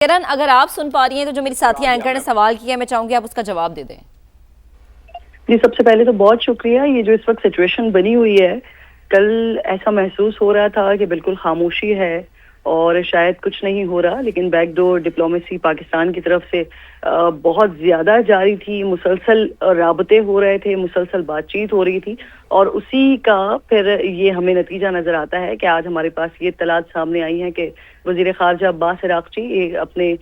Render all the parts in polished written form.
کرن، اگر آپ سن پا رہی ہیں تو جو میری ساتھی اینکر نے سوال کیا ہے میں چاہوں گی آپ اس کا جواب دے دیں۔ جی، سب سے پہلے تو بہت شکریہ۔ یہ جو اس وقت سچویشن بنی ہوئی ہے، کل ایسا محسوس ہو رہا تھا کہ بالکل خاموشی ہے اور شاید کچھ نہیں ہو رہا، لیکن بیک ڈور ڈپلومیسی پاکستان کی طرف سے بہت زیادہ جاری تھی، مسلسل رابطے ہو رہے تھے، مسلسل بات چیت ہو رہی تھی، اور اسی کا پھر یہ ہمیں نتیجہ نظر آتا ہے کہ آج ہمارے پاس یہ اطلاعات سامنے آئی ہیں کہ وزیر خارجہ عباس عراقچی اپنے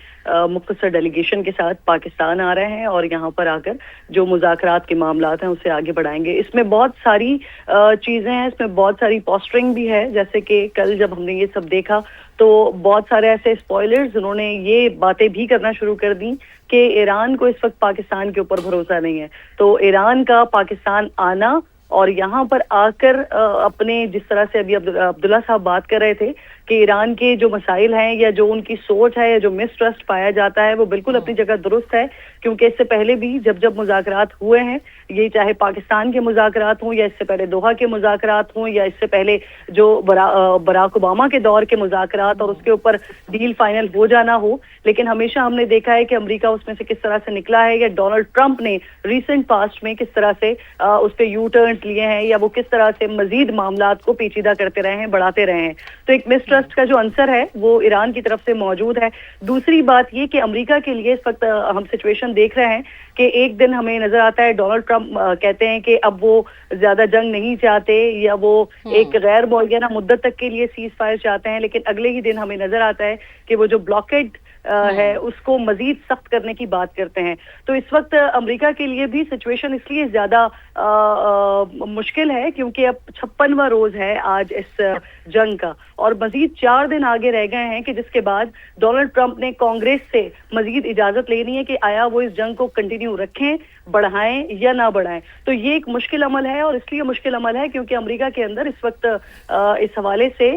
مختصر ڈیلیگیشن کے ساتھ پاکستان آ رہے ہیں اور یہاں پر آ کر جو مذاکرات کے معاملات ہیں اسے آگے بڑھائیں گے۔ اس میں بہت ساری چیزیں ہیں، اس میں بہت ساری پوسٹرنگ بھی ہے، جیسے کہ کل جب ہم نے یہ سب دیکھا تو بہت سارے ایسے اسپوائلرز انہوں نے یہ باتیں بھی کرنا شروع کر دیں کہ ایران کو اس وقت پاکستان کے اوپر بھروسہ نہیں ہے، تو ایران کا پاکستان آنا اور یہاں پر آ کر اپنے جس طرح سے ابھی عبداللہ صاحب بات کر رہے تھے کہ ایران کے جو مسائل ہیں یا جو ان کی سوچ ہے یا جو مسٹرسٹ پایا جاتا ہے وہ بالکل اپنی جگہ درست ہے، کیونکہ اس سے پہلے بھی جب مذاکرات ہوئے ہیں، یہ چاہے پاکستان کے مذاکرات ہوں یا اس سے پہلے دوحہ کے مذاکرات ہوں یا اس سے پہلے جو براک اوباما کے دور کے مذاکرات اور اس کے اوپر ڈیل فائنل ہو جانا ہو، لیکن ہمیشہ ہم نے دیکھا ہے کہ امریکہ اس میں سے کس طرح سے نکلا ہے، یا ڈونلڈ ٹرمپ نے ریسنٹ پاسٹ میں کس طرح سے اس پہ یو ٹرنز لیے ہیں، یا وہ کس طرح سے مزید معاملات کو پیچیدہ کرتے رہے ہیں، بڑھاتے رہے ہیں۔ تو ایک مسٹرسٹ کا جو عنصر ہے وہ ایران کی طرف سے موجود ہے۔ دوسری بات یہ کہ امریکہ کے لیے اس وقت ہم سچویشن دیکھ رہے ہیں کہ ایک دن ہمیں نظر آتا ہے ڈونلڈ ٹرمپ کہتے ہیں کہ اب وہ زیادہ جنگ نہیں چاہتے یا وہ ایک غیر معینہ مدت تک کے لیے سیز فائر چاہتے ہیں، لیکن اگلے ہی دن ہمیں نظر آتا ہے کہ وہ جو بلاکیڈ ہے اس کو مزید سخت کرنے کی بات کرتے ہیں۔ تو اس وقت امریکہ کے لیے بھی سچویشن اس لیے زیادہ مشکل ہے کیونکہ اب 56واں روز ہے آج اس جنگ کا، اور مزید 4 دن آگے رہ گئے ہیں کہ جس کے بعد ڈونلڈ ٹرمپ نے کانگریس سے مزید اجازت لینی ہے کہ آیا وہ اس جنگ کو کنٹینیو رکھیں، بڑھائیں یا نہ بڑھائیں۔ تو یہ ایک مشکل عمل ہے، اور اس لیے مشکل عمل ہے کیونکہ امریکہ کے اندر اس وقت اس حوالے سے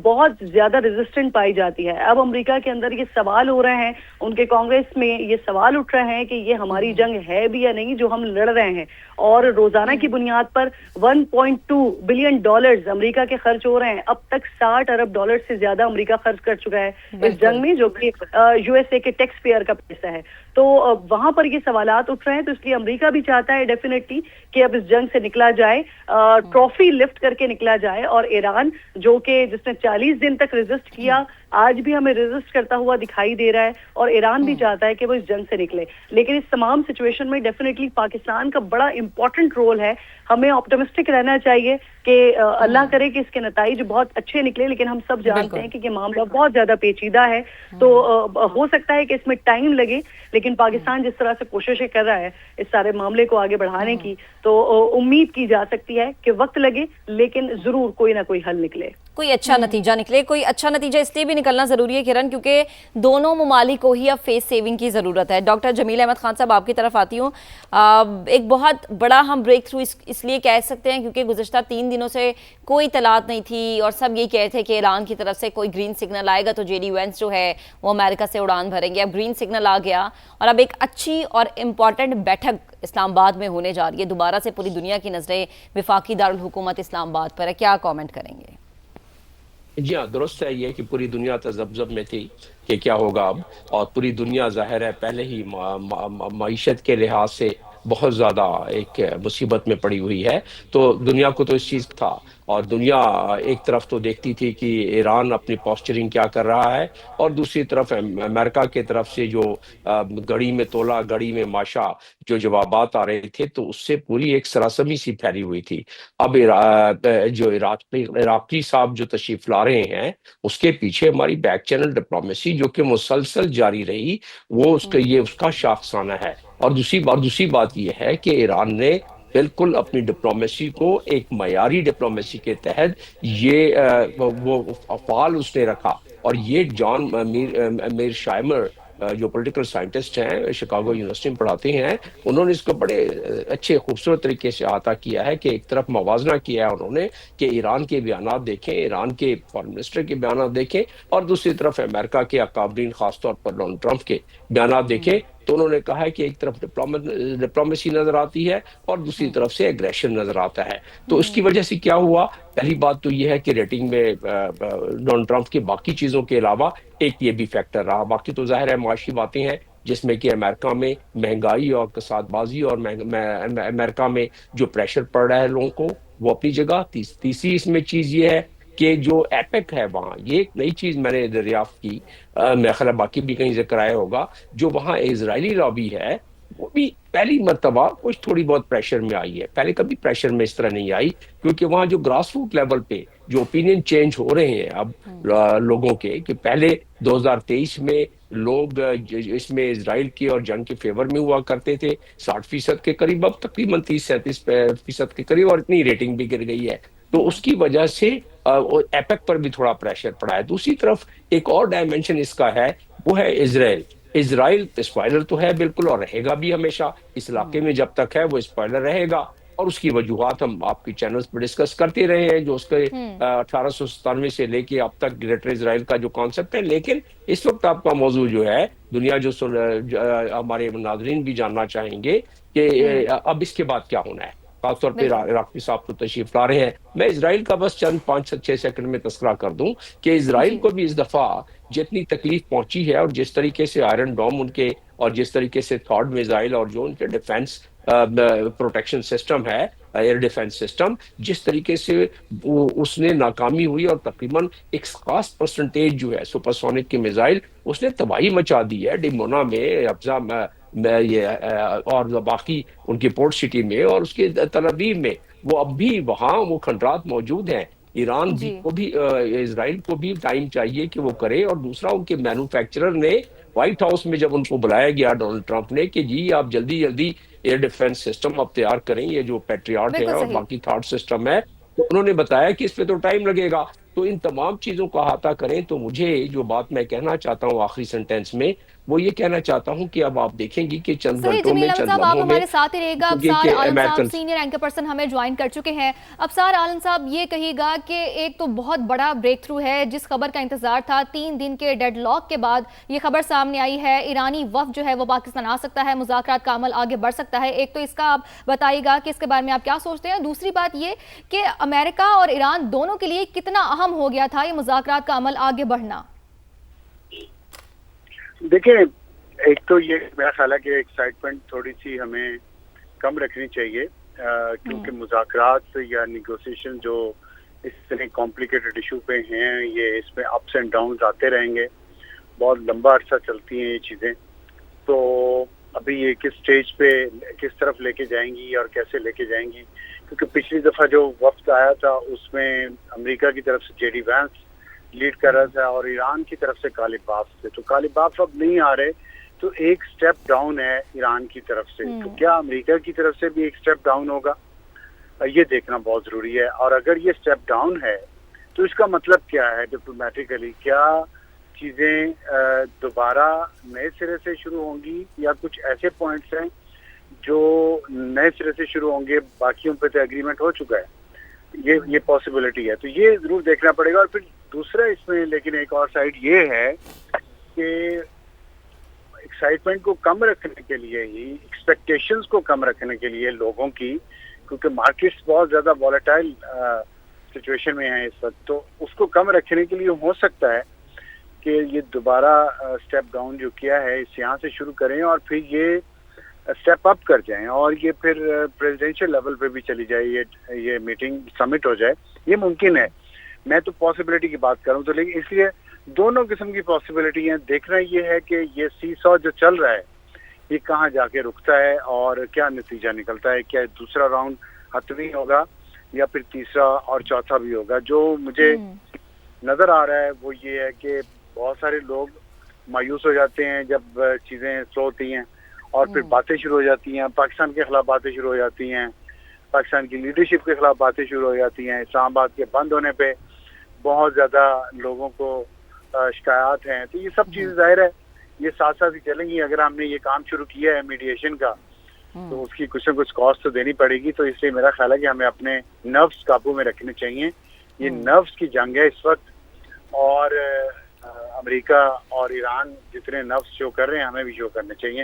بہت زیادہ ریزسٹنٹ پائی جاتی ہے۔ اب امریکہ کے اندر یہ سوال ہو رہے ہیں، ان کے کانگریس میں یہ سوال اٹھ رہے ہیں کہ یہ ہماری جنگ ہے بھی یا نہیں جو ہم لڑ رہے ہیں، اور روزانہ کی بنیاد پر $1.2 بلین امریکہ کے خرچ ہو رہے ہیں۔ اب تک $60 ارب سے زیادہ امریکہ خرچ کر چکا ہے اس جنگ میں، جو کہ یو ایس اے کے ٹیکس پیئر کا پیسہ ہے۔ تو وہاں پر یہ سوالات اٹھ رہے ہیں، تو اس لیے امریکہ بھی چاہتا ہے ڈیفینیٹلی کہ اب اس جنگ سے نکلا جائے، ٹرافی لفٹ کر کے نکلا جائے، اور ایران جو کہ جس نے 40 دن تک ریزسٹ کیا آج بھی ہمیں ریزسٹ کرتا ہوا دکھائی دے رہا ہے، اور ایران بھی چاہتا ہے کہ وہ اس جنگ سے نکلے۔ لیکن اس تمام سچویشن میں ڈیفینیٹلی پاکستان کا بڑا امپورٹنٹ رول ہے۔ ہمیں آپٹمسٹک رہنا چاہیے کہ اللہ کرے کہ اس کے نتائج بہت اچھے نکلے، لیکن ہم سب جانتے ہیں کہ یہ معاملہ بہت زیادہ پیچیدہ ہے، تو ہو سکتا ہے کہ اس میں ٹائم لگے، لیکن پاکستان جس طرح سے کوششیں کر رہا ہے اس سارے معاملے کو آگے بڑھانے کی، تو امید کی جا سکتی ہے کہ وقت لگے لیکن ضرور کوئی نہ کوئی حل نکلے، کوئی اچھا نتیجہ نکلے۔ کوئی اچھا نتیجہ اس لیے بھی نکلنا ضروری ہے کرن کیونکہ دونوں ممالک کو ہی اب فیس سیونگ کی ضرورت ہے۔ ڈاکٹر جمیل احمد خان صاحب آپ کی طرف آتی ہوں۔ ایک بہت بڑا ہم بریک تھرو اس لیے کہہ سکتے ہیں کیونکہ گزشتہ 3 دنوں سے کوئی اطلاعات نہیں تھی اور سب یہ کہتے تھے کہ ایران کی طرف سے کوئی گرین سگنل آئے گا تو جے ڈی وینس جو ہے وہ امریکہ سے اڑان بھریں گے۔ اب گرین سگنل آ گیا اور اب ایک اچھی اور امپورٹنٹ بیٹھک اسلام آباد میں ہونے جا رہی ہے۔ دوبارہ سے پوری دنیا کی نظریں وفاقی دارالحکومت اسلام آباد پر ہے، کیا کامنٹ کریں گے؟ جی ہاں، درست ہے یہ کہ پوری دنیا تذبذب میں تھی کہ کیا ہوگا اب، اور پوری دنیا ظاہر ہے پہلے ہی معیشت کے لحاظ سے بہت زیادہ ایک مصیبت میں پڑی ہوئی ہے، تو دنیا کو تو اس چیز تھا، اور دنیا ایک طرف تو دیکھتی تھی کہ ایران اپنی پوسچرنگ کیا کر رہا ہے، اور دوسری طرف امریکہ کی طرف سے جو گڑی میں تولا گڑی میں ماشا جو جوابات آ رہے تھے، تو اس سے پوری ایک سراسمی سی پھیلی ہوئی تھی۔ اب جو عراقی صاحب جو تشریف لا رہے ہیں اس کے پیچھے ہماری بیک چینل ڈپلومیسی جو کہ مسلسل جاری رہی، وہ اس کا شاخسانہ ہے۔ اور دوسری بات یہ ہے کہ ایران نے بالکل اپنی ڈپلومیسی کو ایک معیاری ڈپلومیسی کے تحت وہ افعال اس نے رکھا، اور یہ جان میر شائمر جو پولیٹیکل سائنٹسٹ ہیں، شکاگو یونیورسٹی میں پڑھاتے ہیں، انہوں نے اس کو بڑے اچھے خوبصورت طریقے سے احاطہ کیا ہے کہ ایک طرف موازنہ کیا ہے انہوں نے کہ ایران کے بیانات دیکھیں، ایران کے فارن منسٹر کے بیانات دیکھیں، اور دوسری طرف امریکہ کے اکابرین خاص طور پر ڈونلڈ ٹرمپ کے بیانات دیکھیں، تو انہوں نے کہا ہے کہ ایک طرف ڈپلومیسی نظر آتی ہے اور دوسری طرف سے ایگریشن نظر آتا ہے. تو اس کی وجہ سے کیا ہوا؟ پہلی بات تو یہ ہے کہ ریٹنگ میں ڈونلڈ ٹرمپ کی باقی چیزوں کے علاوہ ایک یہ بھی فیکٹر رہا. باقی تو ظاہر ہے معاشی باتیں ہیں جس میں کہ امریکہ میں مہنگائی اور اقتصاد بازی اور امریکہ میں جو پریشر پڑ رہا ہے لوگوں کو وہ اپنی جگہ. تیسری اس میں چیز یہ ہے کہ جو ایپیک ہے وہاں، یہ ایک نئی چیز میں نے دریافت کی، میرا خیال ہے باقی بھی کہیں ذکر آیا ہوگا، جو وہاں اسرائیلی لابی ہے وہ بھی پہلی مرتبہ کچھ تھوڑی بہت پریشر میں آئی ہے. پہلے کبھی پریشر میں اس طرح نہیں آئی، کیونکہ وہاں جو گراس روٹ لیول پہ جو اوپینین چینج ہو رہے ہیں اب لوگوں کے، کہ پہلے 2023 میں لوگ اس میں اسرائیل کی اور جنگ کے فیور میں ہوا کرتے تھے 60% کے قریب، اب تقریباً 30-37% کے قریب، اور اتنی ریٹنگ بھی گر گئی ہے. تو اس کی وجہ سے ایپیک پر بھی تھوڑا پریشر پڑا ہے. دوسری طرف ایک اور ڈائمنشن اس کا ہے، وہ ہے اسرائیل. اسرائیل اسپائلر تو ہے بالکل، اور رہے گا بھی ہمیشہ اس علاقے میں، جب تک ہے وہ اسپائلر رہے گا. اور اس کی وجوہات ہم آپ کی چینلز پہ ڈسکس کرتے رہے ہیں، جو اس کے 1897 سے لے کے اب تک گریٹر اسرائیل کا جو کانسیپٹ ہے. لیکن اس وقت آپ کا موضوع جو ہے دنیا جو ہمارے ناظرین بھی جاننا چاہیں گے کہ اب اس کے بعد کیا ہونا ہے. خاص طور پہ راقی صاحب تو تشریف لا رہے ہیں. میں اسرائیل کا بس چند 5-6 سیکنڈ میں تذکرہ کر دوں کہ اسرائیل کو بھی اس دفعہ جتنی تکلیف پہنچی ہے، اور جس طریقے سے آئرن ڈوم ان کے، اور جس طریقے سے تھاڈ میزائل اور جو ان کے ڈیفنس پروٹیکشن سسٹم ہے، ایئر ڈیفنس سسٹم، جس طریقے سے اس نے ناکامی ہوئی، اور تقریباً ایک خاص پرسنٹیج جو ہے سپرسونک کے میزائل اس نے تباہی مچا دی ہے ڈیمونا میں، ابزا میں یہ اور باقی ان کی پورٹ سٹی میں، اور اس کے تل ابیب میں. وہ اب بھی وہاں وہ کھنڈرات موجود ہیں. ایران بھی کو بھی اسرائیل کو بھی ٹائم چاہیے کہ وہ کرے. اور دوسرا، ان کے مینوفیکچرر نے وائٹ ہاؤس میں جب ان کو بلایا گیا ڈونلڈ ٹرمپ نے کہ جی آپ جلدی جلدی ایئر ڈیفنس سسٹم اب تیار کریں، یہ جو پیٹریاٹ ہے اور باقی تھرڈ سسٹم ہے، تو انہوں نے بتایا کہ اس پہ تو ٹائم لگے گا. تو ان تمام چیزوں کو احاطہ کریں تو مجھے جو بات میں کہنا چاہتا ہوں آخری سینٹینس میں، وہ یہ کہنا چاہتا ہوں کہ اب آپ دیکھیں گی کہ چند گھنٹوں میں، چند صاحب آپ لمحوں میں، ہمارے ساتھ ہی رہے گا. ابصار عالم صاحب سینئر اینکر پرسن ہمیں جوائن کر چکے ہیں. ابصار عالم صاحب یہ کہیے گا کہ ایک تو بہت بڑا بریک تھرو ہے جس خبر کا انتظار تھا، 3 دن کے ڈیڈ لاک کے بعد یہ خبر سامنے آئی ہے، ایرانی وفد جو ہے وہ پاکستان آ سکتا ہے، مذاکرات کا عمل آگے بڑھ سکتا ہے. ایک تو اس کا آپ بتائیے گا کہ اس کے بارے میں آپ کیا سوچتے ہیں. دوسری بات یہ کہ امریکہ اور ایران دونوں کے لیے کتنا اہم ہو گیا تھا یہ مذاکرات کا عمل آگے بڑھنا؟ دیکھیں، ایک تو یہ میرا خیال ہے کہ ایکسائٹمنٹ تھوڑی سی ہمیں کم رکھنی چاہیے، کیونکہ مذاکرات یا نیگوسیشن جو اس طرح کمپلیکیٹڈ ایشو پہ ہیں، یہ اس میں اپس اینڈ ڈاؤنز آتے رہیں گے، بہت لمبا عرصہ چلتی ہیں یہ چیزیں. تو ابھی یہ کس سٹیج پہ کس طرف لے کے جائیں گی اور کیسے لے کے جائیں گی، کیونکہ پچھلی دفعہ جو وفد آیا تھا اس میں امریکہ کی طرف سے جے ڈی وینس لیڈ کر رہا تھا اور ایران کی طرف سے غالب باف سے. تو غالب باف اب نہیں آ رہے، تو ایک سٹیپ ڈاؤن ہے ایران کی طرف سے. تو کیا امریکہ کی طرف سے بھی ایک سٹیپ ڈاؤن ہوگا؟ یہ دیکھنا بہت ضروری ہے. اور اگر یہ سٹیپ ڈاؤن ہے تو اس کا مطلب کیا ہے ڈپلومیٹیکلی؟ کیا چیزیں دوبارہ نئے سرے سے شروع ہوں گی، یا کچھ ایسے پوائنٹس ہیں جو نئے سرے سے شروع ہوں گے، باقیوں پہ تو ایگریمنٹ ہو چکا ہے؟ یہ پاسبلٹی ہے. تو یہ ضرور دیکھنا پڑے گا. اور پھر دوسرا اس میں لیکن ایک اور سائڈ یہ ہے کہ ایکسائٹمنٹ کو کم رکھنے کے لیے ہی، ایکسپیکٹیشنز کو کم رکھنے کے لیے لوگوں کی، کیونکہ مارکیٹس بہت زیادہ والیٹائل سچویشن میں ہیں اس وقت، تو اس کو کم رکھنے کے لیے ہو سکتا ہے کہ یہ دوبارہ سٹیپ ڈاؤن جو کیا ہے اس یہاں سے شروع کریں اور پھر یہ سٹیپ اپ کر جائیں، اور یہ پھر پریزیڈینشیل لیول پہ بھی چلی جائے، یہ میٹنگ سمٹ ہو جائے. یہ ممکن ہے. میں تو پاسبلٹی کی بات کروں تو، لیکن اس لیے دونوں قسم کی پاسبلٹی ہیں. دیکھنا یہ ہے کہ یہ سی سو جو چل رہا ہے یہ کہاں جا کے رکتا ہے اور کیا نتیجہ نکلتا ہے. کیا دوسرا راؤنڈ حتمی ہوگا یا پھر تیسرا اور چوتھا بھی ہوگا؟ جو مجھے نظر آ رہا ہے وہ یہ ہے کہ بہت سارے لوگ مایوس ہو جاتے ہیں جب چیزیں سلو ہوتی ہیں، اور پھر باتیں شروع ہو جاتی ہیں، پاکستان کے خلاف باتیں شروع ہو جاتی ہیں، پاکستان کی لیڈرشپ کے خلاف باتیں شروع ہو جاتی ہیں. اسلام آباد کے بند ہونے پہ بہت زیادہ لوگوں کو شکایات ہیں. تو یہ سب چیزیں ظاہر ہے یہ ساتھ ساتھ ہی چلیں گی. اگر ہم نے یہ کام شروع کیا ہے میڈیشن کا تو اس کی کچھ نہ کچھ کاسٹ تو دینی پڑے گی. تو اس لیے میرا خیال ہے کہ ہمیں اپنے نروس قابو میں رکھنے چاہیے. یہ نروس کی جنگ ہے اس وقت، اور امریکہ اور ایران جتنے نروس شو کر رہے ہیں ہمیں بھی شو کرنے چاہیے.